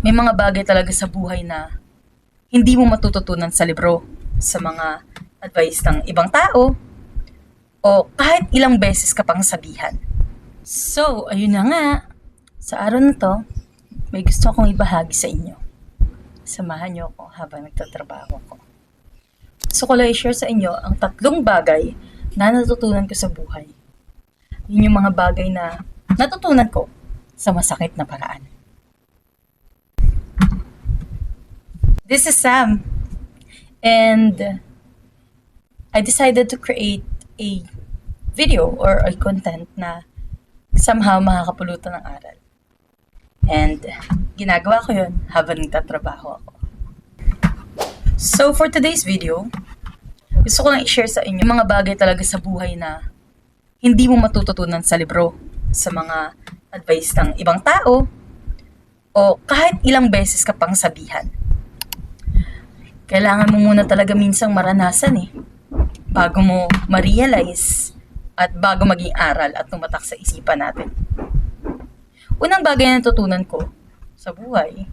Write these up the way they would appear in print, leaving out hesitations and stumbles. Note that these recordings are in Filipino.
May mga bagay talaga sa buhay na hindi mo matututunan sa libro, sa mga advice ng ibang tao, o kahit ilang beses ka pang sabihan. So, ayun na nga. Sa araw na to, may gusto akong ibahagi sa inyo. Samahan niyo ako habang nagtatrabaho ko. Gusto ko lang i-share sa inyo ang 3 bagay na natutunan ko sa buhay. Yun yung mga bagay na natutunan ko sa masakit na paraan. This is Sam, and I decided to create a video or a content na somehow makakapulutan ng aral. And ginagawa ko yun habang nagtatrabaho ako. So for today's video, gusto ko lang i-share sa inyo mga bagay talaga sa buhay na hindi mo matututunan sa libro, sa mga advice ng ibang tao, o kahit ilang beses ka pang sabihan. Kailangan mo muna talaga minsang maranasan bago mo ma-realize at bago maging aral at tumatak sa isipan natin. Unang bagay na natutunan ko sa buhay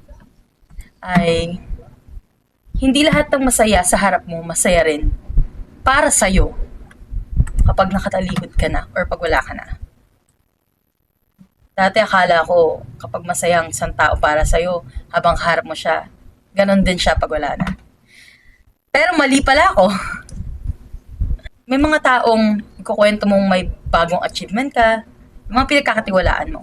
ay hindi lahat ng masaya sa harap mo masaya rin para sa'yo kapag nakatalikod ka na or pag wala ka na. Dati akala ko kapag masaya ang isang tao para sa'yo habang kaharap mo siya, ganon din siya pag wala na. Pero mali pala ako. May mga taong ikukwento mong may bagong achievement ka, mga pinagkakatiwalaan mo.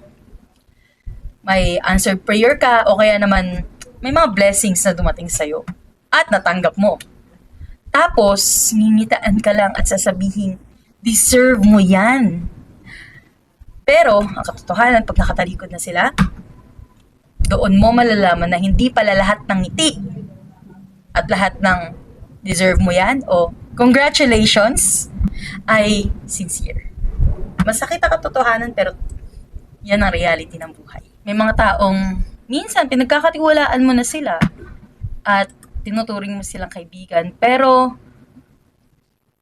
May answered prayer ka, o kaya naman may mga blessings na dumating sa'yo at natanggap mo. Tapos, ngingitaan ka lang at sasabihin, deserve mo yan. Pero, ang katotohanan, pag nakatalikod na sila, doon mo malalaman na hindi pala lahat ng ngiti at lahat ng deserve mo yan o congratulations ay sincere. Masakit ang katotohanan pero yan ang reality ng buhay. May mga taong minsan pinagkakatiwalaan mo na sila at tinuturing mo silang kaibigan pero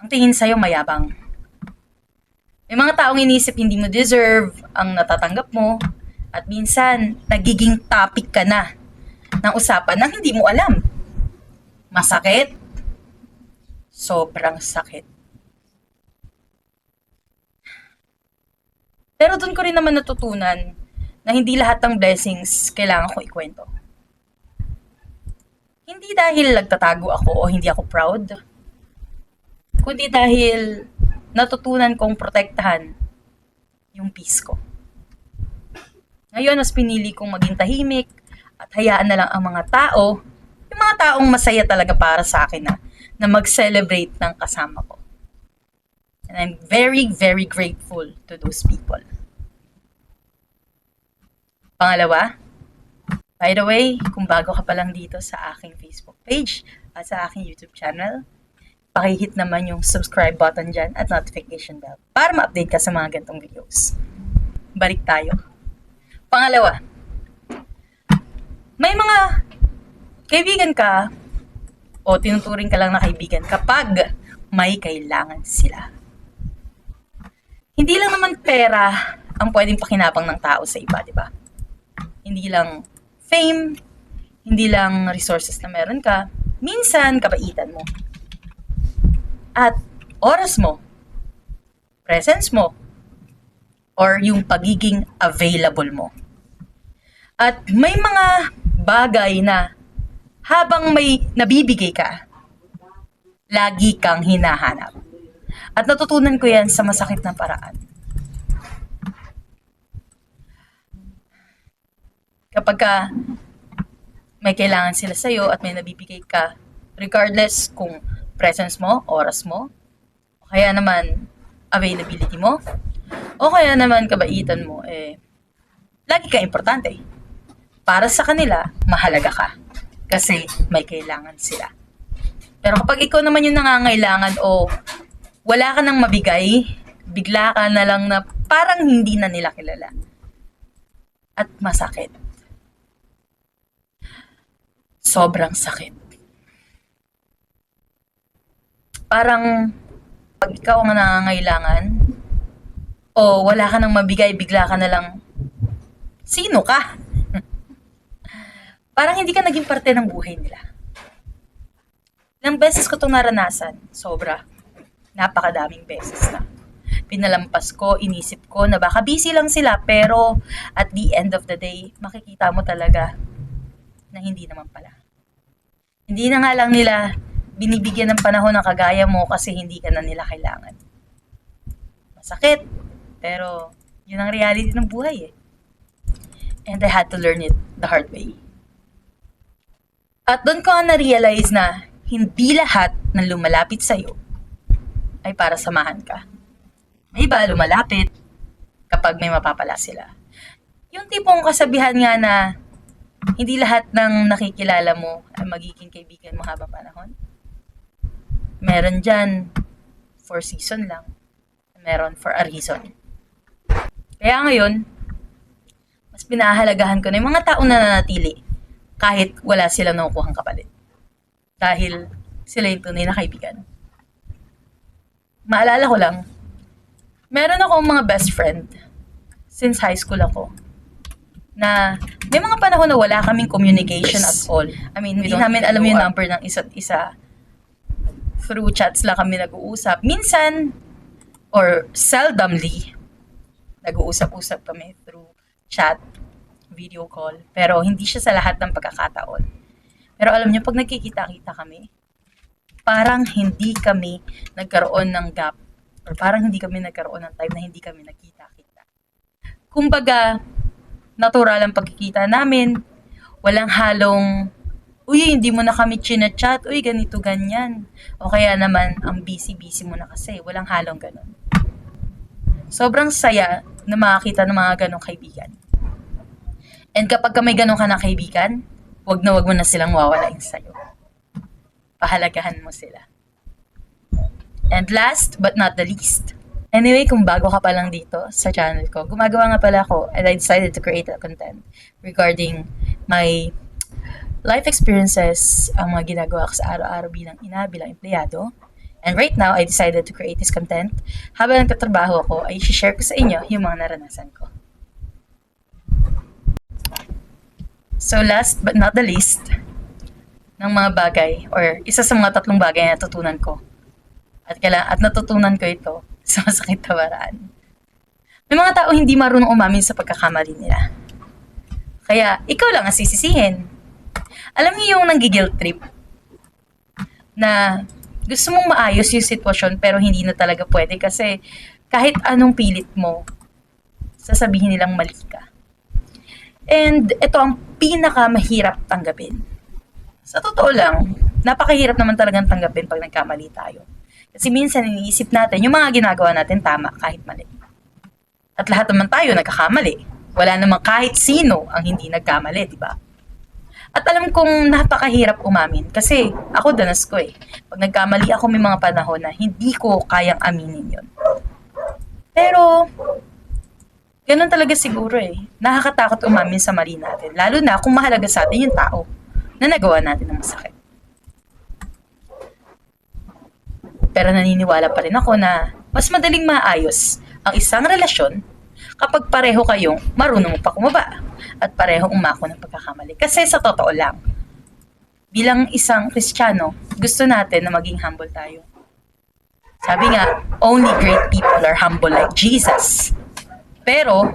ang tingin sa'yo mayabang. May mga taong inisip hindi mo deserve ang natatanggap mo at minsan nagiging topic ka na ng usapan na hindi mo alam. Masakit? Sobrang sakit. Pero doon ko rin naman natutunan na hindi lahat ng blessings kailangan ko ikwento. Hindi dahil nagtatago ako o hindi ako proud, kundi dahil natutunan kong protektahan yung peace ko. Ngayon, mas pinili kong maging tahimik at hayaan na lang ang mga tao, yung mga taong masaya talaga para sa akin na mag-celebrate ng kasama ko. And I'm very, very grateful to those people. Pangalawa, by the way, kung bago ka pa lang dito sa aking Facebook page at sa aking YouTube channel, pakihit naman yung subscribe button dyan at notification bell para ma-update ka sa mga ganitong videos. Balik tayo. Pangalawa, may mga kaibigan ka o tinuturing ka lang na kaibigan kapag may kailangan sila. Hindi lang naman pera ang pwedeng pakinabang ng tao sa iba, di ba? Hindi lang fame, hindi lang resources na meron ka, minsan kabaitan mo. At oras mo, presence mo, or yung pagiging available mo. At may mga bagay na habang may nabibigay ka, lagi kang hinahanap. At natutunan ko yan sa masakit na paraan. Kapag may kailangan sila sa'yo at may nabibigay ka, regardless kung presence mo, oras mo, o kaya naman availability mo, o kaya naman kabaitan mo, lagi ka importante. Para sa kanila, mahalaga ka. Kasi may kailangan sila. Pero kapag ikaw naman yung nangangailangan o wala ka nang mabigay, bigla ka na lang na parang hindi na nila kilala. At masakit. Sobrang sakit. Parang pag ikaw ang nangangailangan o wala ka nang mabigay, bigla ka na lang, sino ka? parang hindi ka naging parte ng buhay nila. Ilang beses ko itong naranasan, sobra. Napakadaming beses na. Pinalampas ko, inisip ko na baka busy lang sila, pero at the end of the day, makikita mo talaga na hindi naman pala. Hindi na nga lang nila binibigyan ng panahon ng kagaya mo kasi hindi ka na nila kailangan. Masakit, pero yun ang reality ng buhay eh. And I had to learn it the hard way. At doon ko na-realize na hindi lahat ng lumalapit sa'yo ay para samahan ka. May iba lumalapit kapag may mapapala sila. Yung tipong kasabihan nga na hindi lahat ng nakikilala mo ay magiging kaibigan mo habang panahon. Meron dyan for season lang. Meron for a reason. Kaya ngayon, mas pinahahalagahan ko na yung mga taong nananatili kahit wala silang nakukuhang kapalit. Dahil sila yung tunay na kaibigan. Maalala ko lang, meron akong mga best friend since high school ako na may mga panahon na wala kaming communication at all. I mean, hindi namin alam yung number ng isa't isa. Through chats lang kami nag-uusap. Minsan, or seldomly, nag-uusap-usap kami through chat, video call. Pero hindi siya sa lahat ng pagkakataon. Pero alam niyo, pag nagkikita-kita kami, parang hindi kami nagkaroon ng gap or parang hindi kami nagkaroon ng time na hindi kami nagkita-kita. Kumbaga, natural ang pagkikita namin. Walang halong, uy, hindi mo na kami chinachat, uy, ganito, ganyan. O kaya naman, ang busy-busy mo na kasi. Walang halong ganun. Sobrang saya na makakita ng mga ganong kaibigan. And kapag may ganon ka na kaibigan, wag mo na silang wawalain sa'yo. Pahalagahan mo sila. And last but not the least, anyway, kung bago ka pa lang dito sa channel ko, gumagawa nga pala ako and I decided to create a content regarding my life experiences, ang mga ginagawa ko sa araw-araw bilang ina, bilang empleyado. And right now, I decided to create this content. Habang nagtatrabaho ako, ay share ko sa inyo yung mga naranasan ko. So last but not the least, ng mga bagay, or isa sa mga 3 bagay na natutunan ko. At natutunan ko ito sa masakit na paraan. May mga tao hindi marunong umamin sa pagkakamali nila. Kaya, ikaw lang ang sisisihin. Alam niyo yung nanggi-guilt trip na gusto mong maayos yung sitwasyon pero hindi na talaga pwede kasi kahit anong pilit mo, sasabihin nilang mali ka. And ito ang pinakamahirap tanggapin. Sa totoo lang, napakahirap naman talagang tanggapin pag nagkamali tayo. Kasi minsan iniisip natin yung mga ginagawa natin tama kahit mali. At lahat naman tayo nagkakamali. Wala namang kahit sino ang hindi nagkamali, di ba? At alam kong napakahirap umamin kasi ako danas ko eh. Pag nagkamali ako may mga panahon na hindi ko kayang aminin yun. Pero ganun talaga siguro eh. Nakakatakot umamin sa mali natin. Lalo na kung mahalaga sa atin yung tao na nagawa natin ng masakit. Pero naniniwala pa rin ako na mas madaling maayos ang isang relasyon kapag pareho kayong marunong magpakumbaba at parehong umako ng pagkakamali. Kasi sa totoo lang, bilang isang Kristiyano, gusto natin na maging humble tayo. Sabi nga, only great people are humble like Jesus. Pero,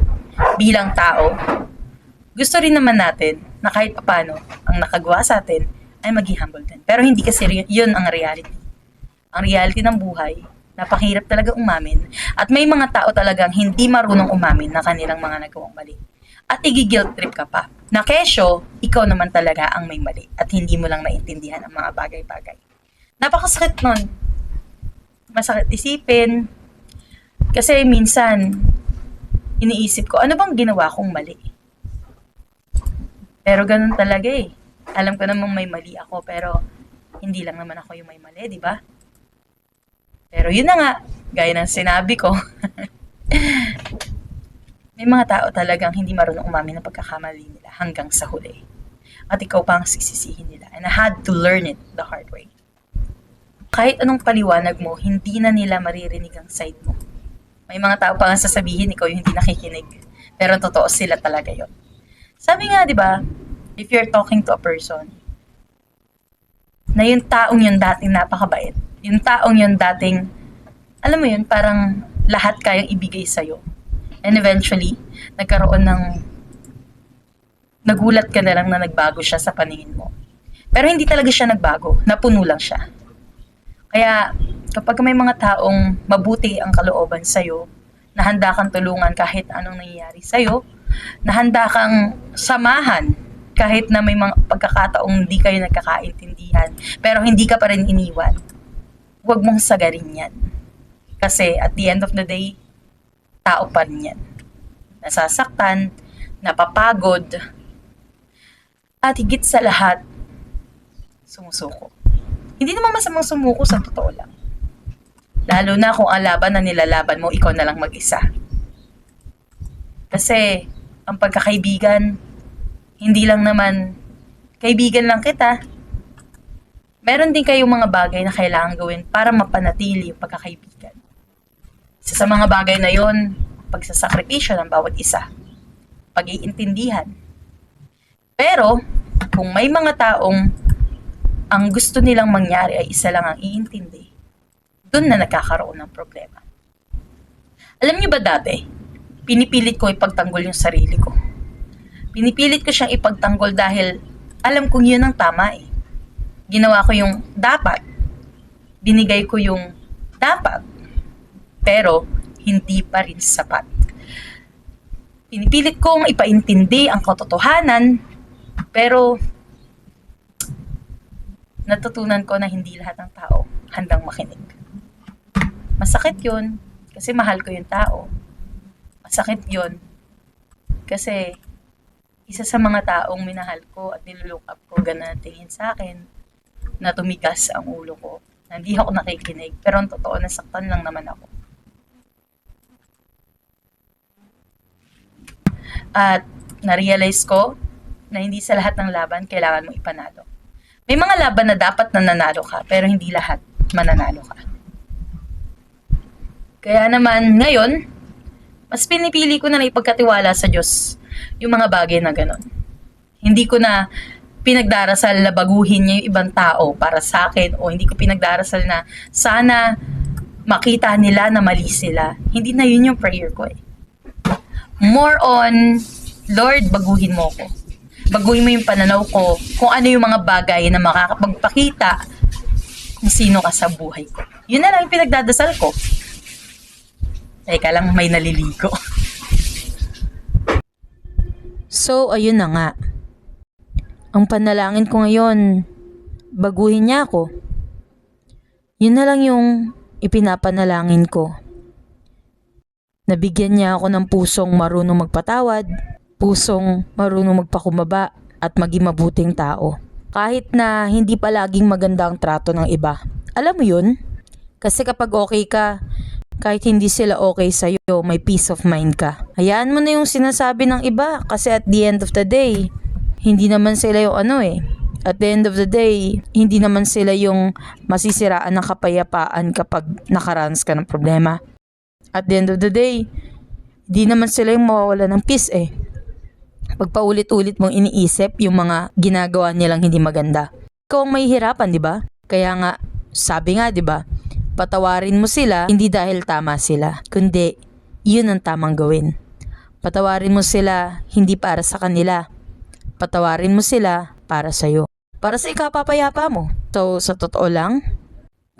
bilang tao, gusto rin naman natin na kahit papano ang nakagawa sa atin ay maging humble din. Pero hindi kasi yun ang reality. Ang reality ng buhay, napakahirap talaga umamin. At may mga tao talagang hindi marunong umamin na kanilang mga nagawang mali. At i-guilt trip ka pa. Na kesyo, ikaw naman talaga ang may mali. At hindi mo lang naintindihan ang mga bagay-bagay. Napakasakit nun. Masakit isipin. Kasi minsan, iniisip ko, ano bang ginawa kong mali? Pero ganun talaga eh. Alam ko namang may mali ako, pero hindi lang naman ako yung may mali, di ba? Pero yun na nga, gaya ng sinabi ko, may mga tao talagang hindi marunong umamin ng pagkakamali nila hanggang sa huli. At ikaw pa ang sisisihin nila. And I had to learn it the hard way. Kahit anong paliwanag mo, hindi na nila maririnig ang side mo. May mga tao pa nga sasabihin, ikaw yung hindi nakikinig. Pero totoo sila talaga yon. Sabi nga, di ba, if you're talking to a person, na yung taong yun dating napakabait, yung taong yun dating, alam mo yun, parang lahat kayang ibigay sa'yo. And eventually, nagulat ka na lang na nagbago siya sa paningin mo. Pero hindi talaga siya nagbago, napuno lang siya. Kaya kapag may mga taong mabuti ang kalooban sa'yo, na handa kang tulungan kahit anong nangyayari sa'yo, na handa kang samahan kahit na may mga pagkakataong hindi kayo nagkakaintindihan, pero hindi ka pa rin iniwan, huwag mong sagarin yan. Kasi at the end of the day, tao pa rin yan. Nasasaktan, napapagod, at higit sa lahat, sumusuko. Hindi naman masamang sumuko sa totoo lang. Lalo na kung ang laban na nilalaban mo, ikaw na lang mag-isa. Kasi, ang pagkakaibigan, hindi lang naman, kaibigan lang kita. Meron din kayong mga bagay na kailangan gawin para mapanatili yung pagkakaibigan. Isa sa mga bagay na yon, pagsasakripisyo ng bawat isa. Pag-iintindihan. Pero, kung may mga taong ang gusto nilang mangyari ay isa lang ang iintindi, doon na nagkakaroon ng problema. Alam niyo ba dati, pinipilit ko ipagtanggol yung sarili ko. Pinipilit ko siyang ipagtanggol dahil alam kong yun ang tama eh. Ginawa ko yung dapat. Binigay ko yung dapat. Pero, hindi pa rin sapat. Pinipilit kong ipaintindi ang katotohanan, pero natutunan ko na hindi lahat ng tao handang makinig. Masakit yun kasi mahal ko yung tao. Masakit yun kasi isa sa mga taong minahal ko at nilook up ko, ganun ang tingin sa akin, na tumigas ang ulo ko. Na hindi ako nakikinig, pero ang totoo, nasaktan lang naman ako. At na-realize ko na hindi sa lahat ng laban kailangan mo ipanalo. May mga laban na dapat nananalo ka, pero hindi lahat mananalo ka. Kaya naman, ngayon, mas pinipili ko na ipagkatiwala sa Diyos yung mga bagay na ganon. Hindi ko na pinagdarasal na baguhin niya yung ibang tao para sa akin, o hindi ko pinagdarasal na sana makita nila na mali sila. Hindi na yun yung prayer ko eh. More on, Lord, baguhin mo ko. Baguhin mo yung pananaw ko kung ano yung mga bagay na makakapagpakita kung sino ka sa buhay ko. Yun na lang yung pinagdadasal ko. Teka lang, may naliligo. So, ayun na nga. Ang panalangin ko ngayon, baguhin niya ako. Yun na lang yung ipinapanalangin ko. Nabigyan niya ako ng pusong marunong magpatawad, pusong marunong magpakumbaba at maging mabuting tao. Kahit na hindi palaging maganda ang trato ng iba. Alam mo yun? Kasi kapag okay ka, kahit hindi sila okay sa'yo, may peace of mind ka. Hayaan mo na yung sinasabi ng iba kasi at the end of the day, hindi naman sila yung At the end of the day, hindi naman sila yung masisiraan ng kapayapaan kapag nakaranas ka ng problema. At the end of the day, hindi naman sila yung mawawala ng peace eh. Pag paulit-ulit mong iniisip yung mga ginagawa nilang hindi maganda. Ikaw ang mahihirapan, di ba? Kaya nga, sabi nga, di ba? Patawarin mo sila, hindi dahil tama sila, kundi yun ang tamang gawin. Patawarin mo sila, hindi para sa kanila. Patawarin mo sila para sa'yo. Para sa ikapapayapa mo. So, sa totoo lang,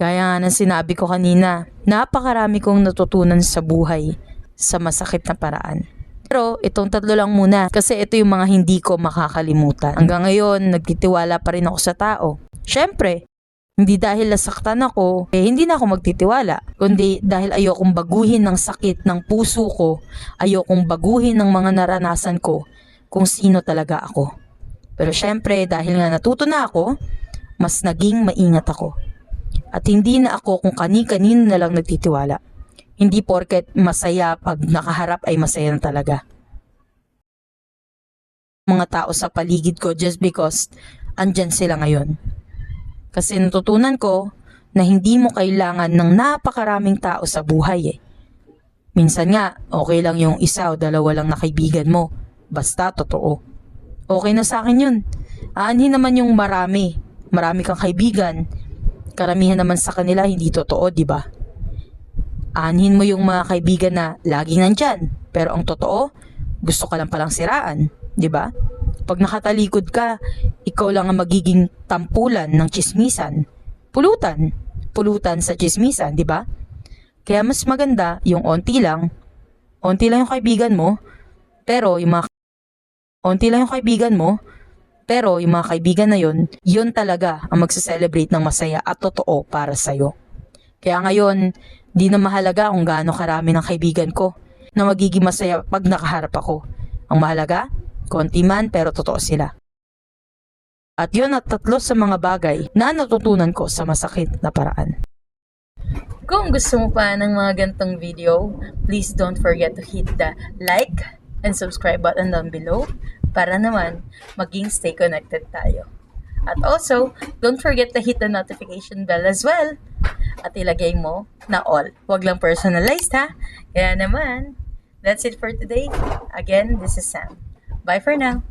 gaya nga ng sinabi ko kanina, napakarami kong natutunan sa buhay sa masakit na paraan. Pero itong tatlo lang muna kasi ito yung mga hindi ko makakalimutan. Hanggang ngayon, nagtitiwala pa rin ako sa tao. Syempre, hindi dahil nasaktan ako, hindi na ako magtitiwala. Kundi dahil ayokong baguhin ng sakit ng puso ko, ayokong baguhin ng mga naranasan ko kung sino talaga ako. Pero syempre, dahil nga natuto na ako, mas naging maingat ako. At hindi na ako kung kani-kanino na lang nagtitiwala. Hindi porket masaya pag nakaharap ay masaya na talaga. Mga tao sa paligid ko just because andyan sila ngayon. Kasi natutunan ko na hindi mo kailangan ng napakaraming tao sa buhay eh. Minsan nga, okay lang yung isa o dalawa lang na kaibigan mo. Basta totoo. Okay na sa akin yun. Aanhin naman yung marami. Marami kang kaibigan. Karamihan naman sa kanila hindi totoo, di ba? Aanhin mo yung mga kaibigan na laging nandyan. Pero ang totoo, gusto ka lang palang siraan, di ba? Pag nakatalikod ka, ikaw lang ang magiging tampulan ng chismisan. Pulutan. Pulutan sa chismisan, di ba? Kaya mas maganda yung onti lang yung kaibigan mo, pero yung mga onti lang yung kaibigan mo, pero yung mga kaibigan na yun talaga ang magse-celebrate ng masaya at totoo para sa'yo. Kaya ngayon, di na mahalaga kung gaano karami ng kaibigan ko na magiging masaya pag nakaharap ako. Ang mahalaga, konti man pero totoo sila. At yun at 3 sa mga bagay na natutunan ko sa masakit na paraan. Kung gusto mo pa ng mga gantong video, please don't forget to hit the like and subscribe button down below para naman maging stay connected tayo. At also, don't forget to hit the notification bell as well. At ilagay mo na all. Huwag lang personalized ha. Kaya naman, that's it for today. Again, this is Sam. Bye for now.